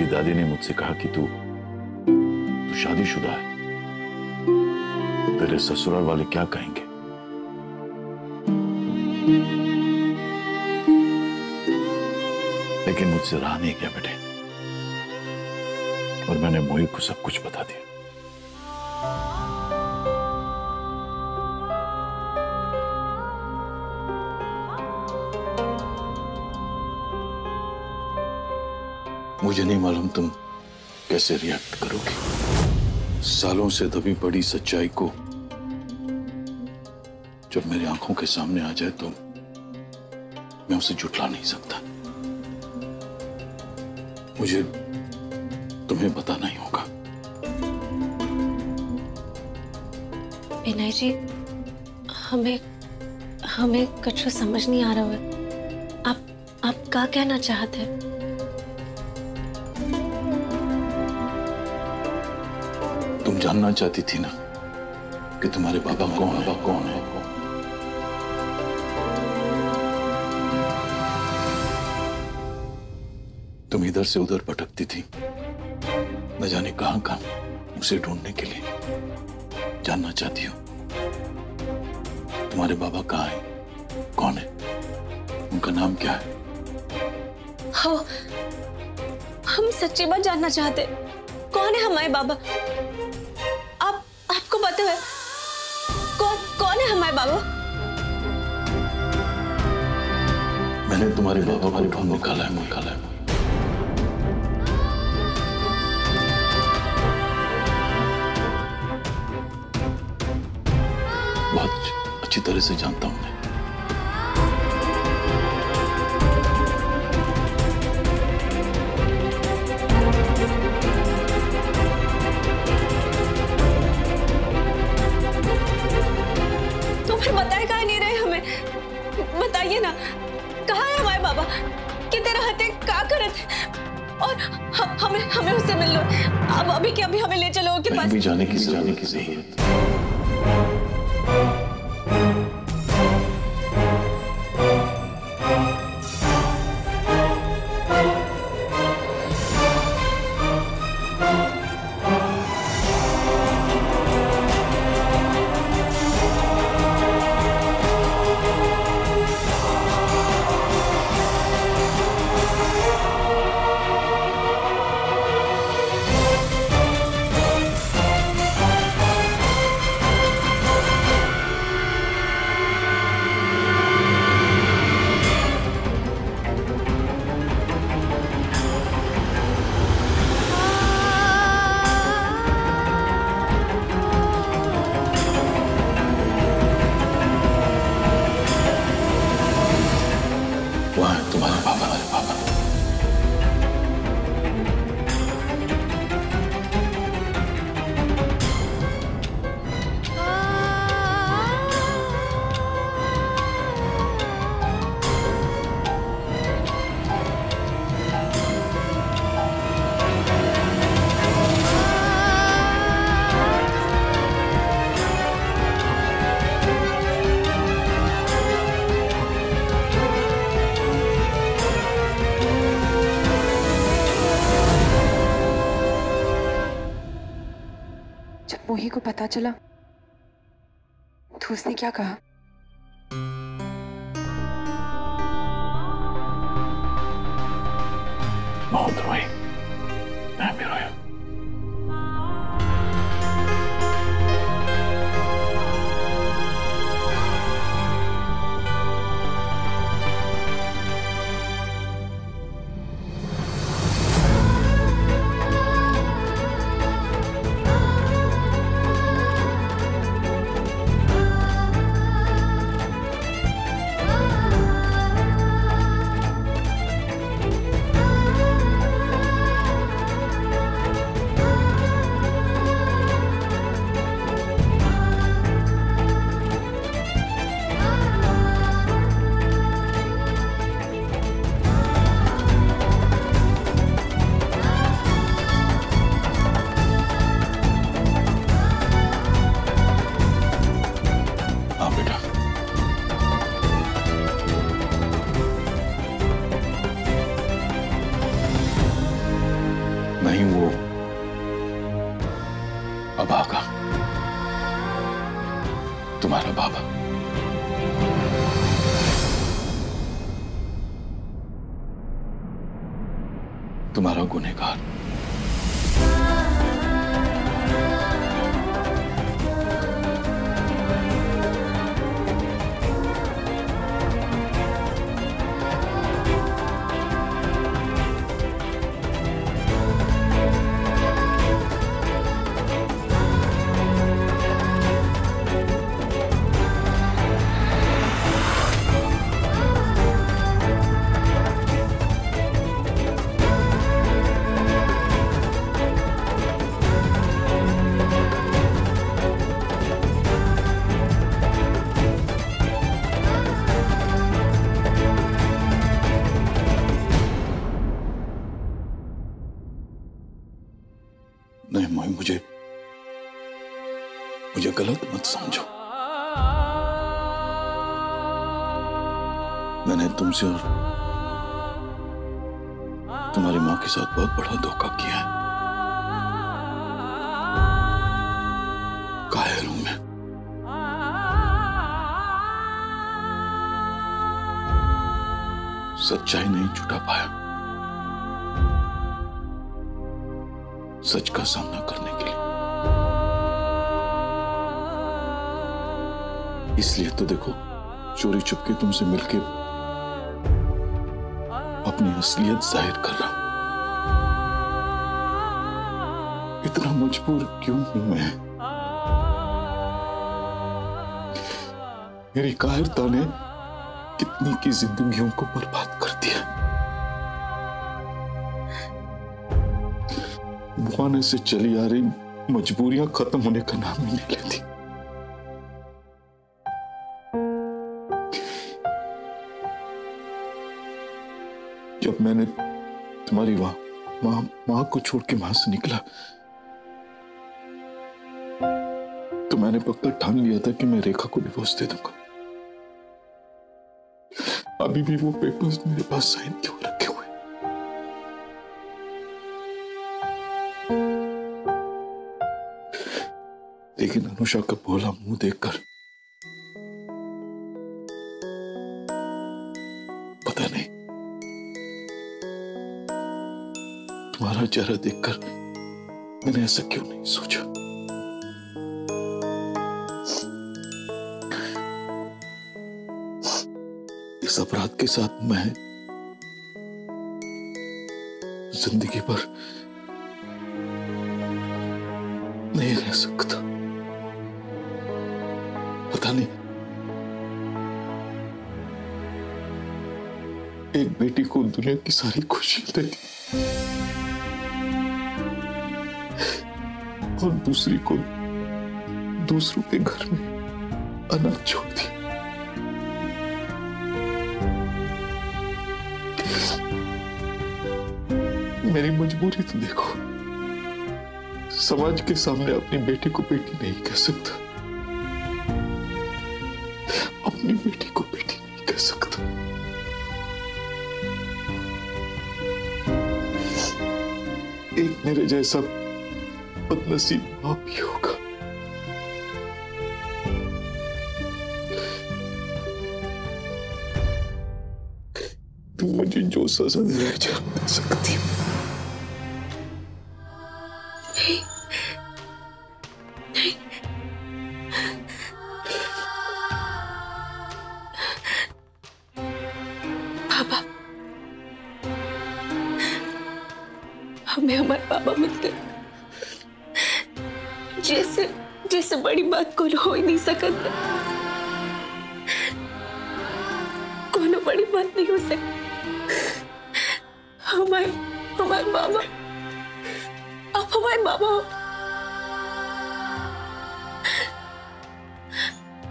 मेरी दादी ने मुझसे कहा कि तू शादीशुदा है, तेरे ससुराल वाले क्या कहेंगे। लेकिन मुझसे रहा नहीं गया बेटे, और मैंने मोहित को सब कुछ बता दिया। मुझे नहीं मालूम तुम कैसे रिएक्ट करोगी। सालों से दबी पड़ी सच्चाई को जब मेरी आंखों के सामने आ जाए तो मैं उसे झुठला नहीं सकता। मुझे तुम्हें बताना ही होगा। विनय जी, हमें कुछ समझ नहीं आ रहा है। आप क्या कहना चाहते हैं? तुम जानना चाहती थी ना कि तुम्हारे बाबा कौन है। तुम इधर से उधर भटकती थी, न जाने कहां उसे ढूंढने के लिए। जानना चाहती हो तुम्हारे बाबा कहाँ हैं, कौन है, उनका नाम क्या है? हम सच्ची बात जानना चाहते। कौन है हमारे बाबा? आपको पता है कौन है हमारे बाबा? मैंने तुम्हारे बाबा को ढूंढ निकाला है। बहुत अच्छी तरह से जानता हूं मैं। बताइए ना, कहाँ है हमारे बाबा? कितने रहते, क्या करे थे? और हमें उससे मिल लो। अब अभी के अभी हमें ले चलो के पास। भी जाने की जरूरत। तुम्हारे पापा। मोही को पता चला तो उसने क्या कहा? बहुत रोई, मैं भी रोया। तुम्हारा बाबा। तुम्हारा गुनहगार। नहीं माई, मुझे गलत मत समझो। मैंने तुमसे और तुम्हारी मां के साथ बहुत बड़ा धोखा किया है। कायर हूं मैं। सच्चाई नहीं छुटा पाया। सच का सामना करने के लिए। इसलिए तो देखो, चोरी छुपके तुमसे मिलके अपनी असलियत जाहिर कर रहा हूं। इतना मजबूर क्यों हूं मैं? मेरी कायरता ने कितनी की जिंदगियों को बर्बाद कर दिया। बुआने से चली आ रही मजबूरियां खत्म होने का नाम ही नहीं लेती। जब मैंने तुम्हारी मां को छोड़ के वहां से निकला तो मैंने पक्का ठान लिया था कि मैं रेखा को डिवोर्स दे दूंगा। अभी भी वो पेपर्स मेरे पास साइन क्यों रखे हुए? लेकिन अनुषा का भोला मुंह देखकर पता नहीं, तुम्हारा चेहरा देखकर मैंने ऐसा क्यों नहीं सोचा। इस अपराध के साथ मैं जिंदगी भर नहीं रह सकता। पता नहीं, एक बेटी को दुनिया की सारी खुशी दे और दूसरी को दूसरों के घर में अनाथ छोड़ दी। मेरी मजबूरी तो देखो, समाज के सामने अपनी बेटी को बेटी नहीं कह सकता, अपनी बेटी को बेटी नहीं कह सकता। एक मेरे जैसा बदनसीब बाप ही होगा। तुम मुझे जो सजा दे सकती हो। पापा, हमें हमारे पापा मिलते जैसे बड़ी बात को हो ही नहीं सकता। कोनो बड़ी बात नहीं हो सकती। हमारे बाबा, आप हमारे बाबा हो।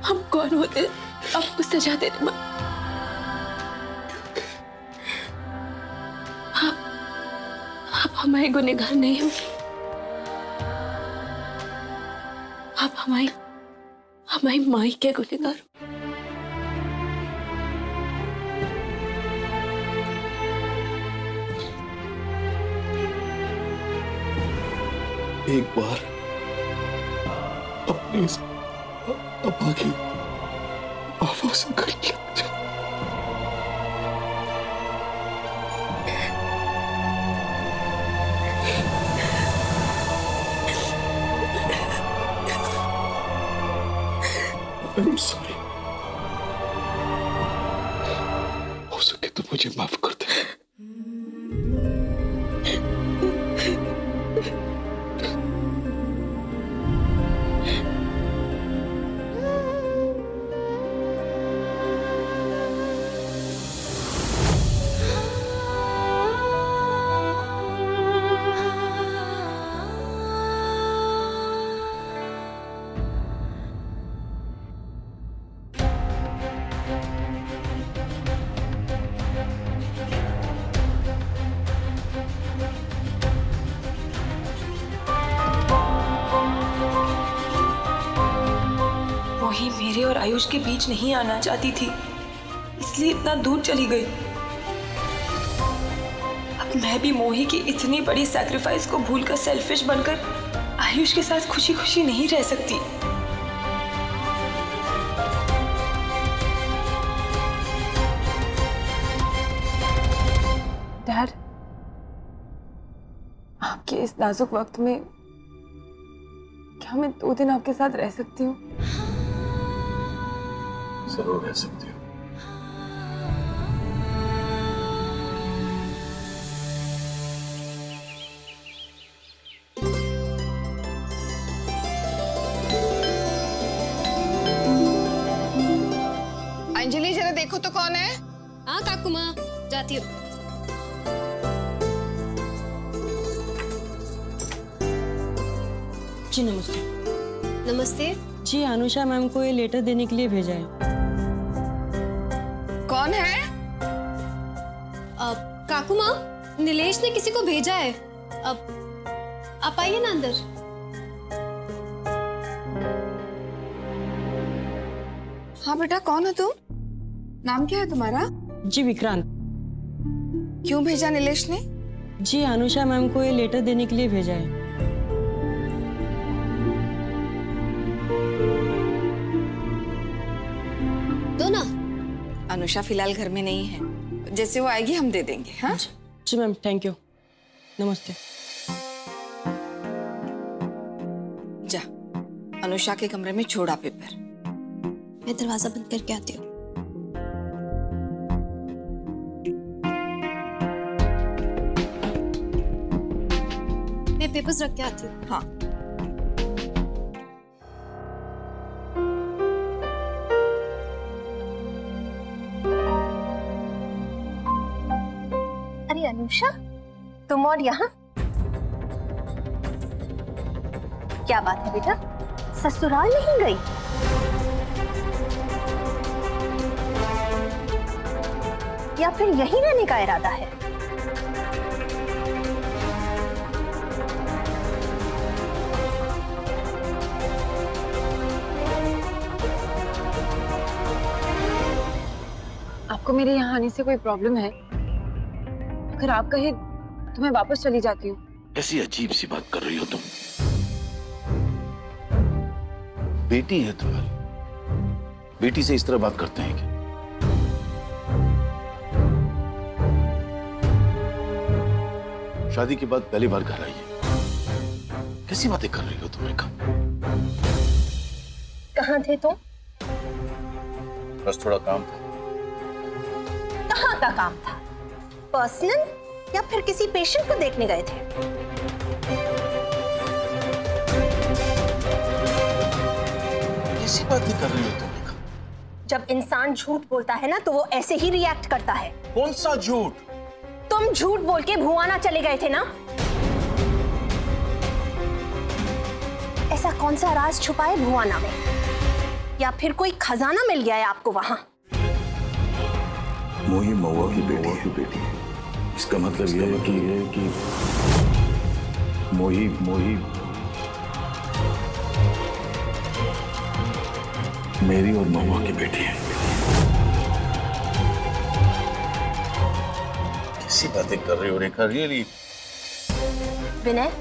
हम कौन होते आपको सजा देने में? आप हमारे गुनहगार नहीं हो। आप हमारी माई के गुनहगार हो। एक बार अपनी अभागी दफा से गले लग जा। I'm sorry। हो सके तो मुझे माफ कर दे। मोही मेरे और आयुष के बीच नहीं आना चाहती थी, इसलिए इतना दूर चली गई। अब मैं भी मोही की इतनी बड़ी सैक्रिफाइस को भूलकर सेल्फिश बनकर आयुष के साथ खुशी खुशी नहीं रह सकती। डैड, आपके इस नाजुक वक्त में क्या मैं 2 दिन आपके साथ रह सकती हूँ? जरूर रह सकती हो। अंजलि जरा देखो तो कौन है। हाँ काकू माँ, जाती हूँ। जी नमस्ते। नमस्ते जी अनुषा मैम को ये लेटर देने के लिए भेजा है। कौन है? काकू माँ, नीलेश ने किसी को भेजा है। अब आप आइए ना अंदर। हाँ बेटा, कौन हो तुम? नाम क्या है तुम्हारा? जी विक्रांत। क्यों भेजा नीलेश ने? जी अनुषा मैम को ये लेटर देने के लिए भेजा है। दो ना। अनुषा फिलहाल घर में नहीं है, जैसे वो आएगी हम दे देंगे। हाँ जी मैम, थैंक यू। नमस्ते। जा अनुषा के कमरे में छोड़ा पेपर। मैं दरवाजा बंद करके आती हूँ। मैं पेपर्स रख के आती हूँ। हाँ अरे अनुषा, तुम और यहाँ? क्या बात है बेटा, ससुराल नहीं गई? या फिर यहीं रहने का इरादा है? आपको मेरे यहाँ आने से कोई प्रॉब्लम है? अगर आप कहे तो मैं वापस चली जाती हूँ। ऐसी अजीब सी बात कर रही हो तुम। बेटी है तुम्हारी, बेटी से इस तरह बात करते हैं क्या? शादी के बाद पहली बार घर आई है, कैसी बातें कर रही हो तुम रेखा? कहाँ थे तुम? बस थोड़ा काम था। कहाँ का काम था? पर्सनल या फिर किसी पेशेंट को देखने गए थे? कैसी बातें कर रही हो तुम रेखा? जब इंसान झूठ बोलता है ना तो वो ऐसे ही रिएक्ट करता है। कौन सा झूठ? तुम झूठ बोल के भुआना चले गए थे ना? ऐसा कौन सा राज छुपा है भुआना में? या फिर कोई खजाना मिल गया है आपको वहां? मोही महुआ की बेटी है। इसका मतलब यह है कि मोही मेरी और महुआ की बेटी है। कैसी बातें कर रही हो रेखा? रियली? विनय,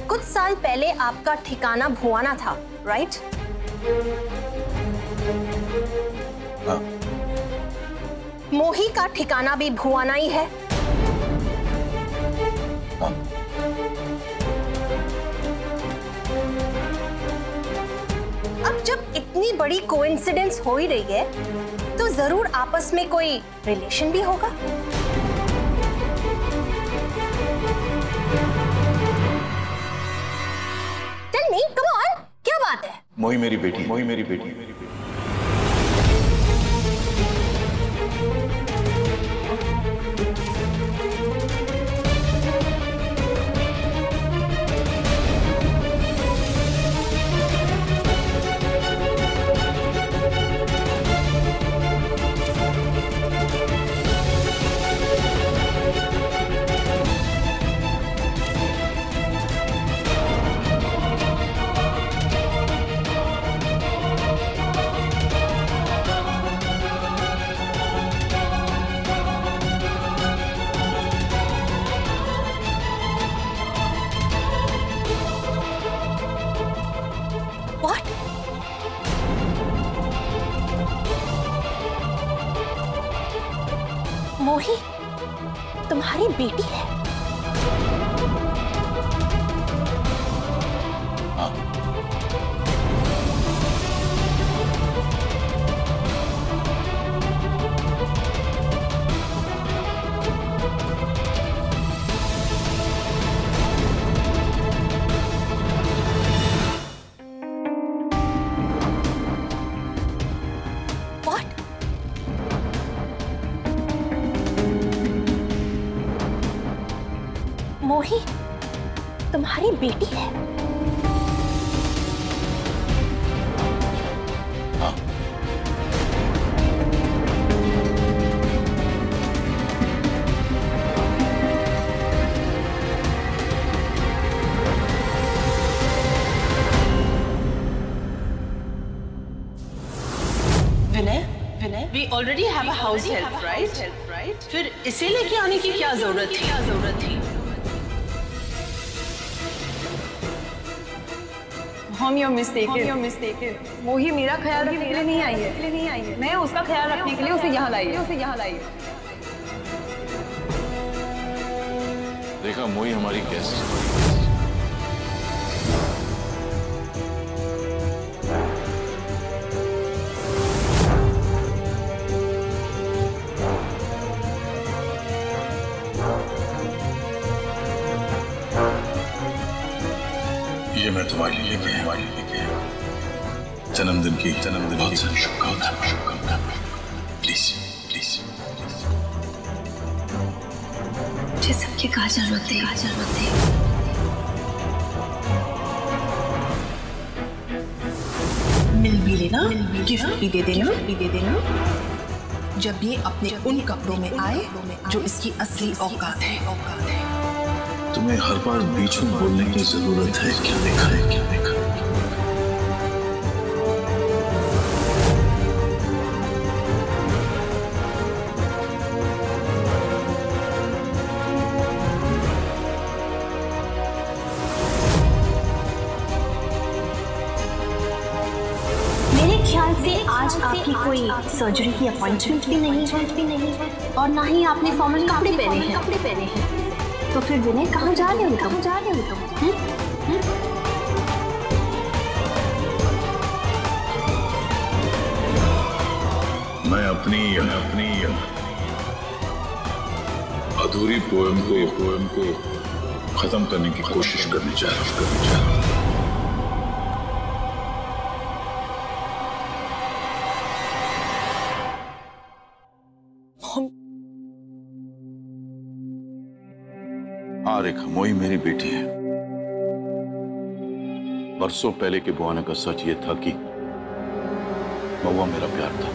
कुछ साल पहले आपका ठिकाना भुआना था, राइट? हाँ, मोही का ठिकाना भी भुआना ही है। हाँ। अब जब इतनी बड़ी कोइंसिडेंस हो ही रही है तो जरूर आपस में कोई रिलेशन भी होगा। टेल मी, कम ऑन, क्या बात है? मोही मेरी बेटी, मोही मेरी बेटी। What? मोही तुम्हारी बेटी है? हाँ। What? मोही तुम्हारी बेटी है? हाँ। विनय, we already have a house help, right? फिर इसे लेके आने की क्या जरूरत थी? Mom, you're mistaken. मोही मेरा ख्याल रखने के लिए नहीं आई है। मैं उसका ख्याल रखने के लिए उसे यहाँ लाई है। देखा, मोही हमारी गेस्ट। ये मैं तुम्हारे लिए लेके आया। जन्मदिन की बहुत सारी शुभकामनाएं। प्लीज। मुझे सबकी क्या जरूरत है? मिल भी लेना, गिफ्ट भी दे देना। जब ये अपने उन कपड़ों में आए जो इसकी असली औकात है। तुम्हें हर बार बीच में बोलने की जरूरत है? क्या देखा? मेरे ख्याल से आज आपकी कोई सर्जरी की अपॉइंटमेंट भी नहीं है और ना ही आपने फॉर्मल कपड़े पहने हैं। तो फिर विनय, कहाँ जा रहे हो तुम? मैं अपनी अधूरी पोएम को खत्म करने की कोशिश करने जा रहा हूँ। हाँ रेखा, मोही मेरी बेटी है। बरसों पहले के बुआने का सच ये था कि महुआ मेरा प्यार था।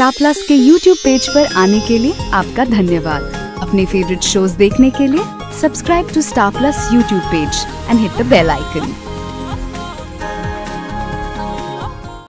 स्टार प्लस के यूट्यूब पेज पर आने के लिए आपका धन्यवाद। अपने फेवरेट शोज देखने के लिए subscribe to Star Plus YouTube page and hit the bell icon.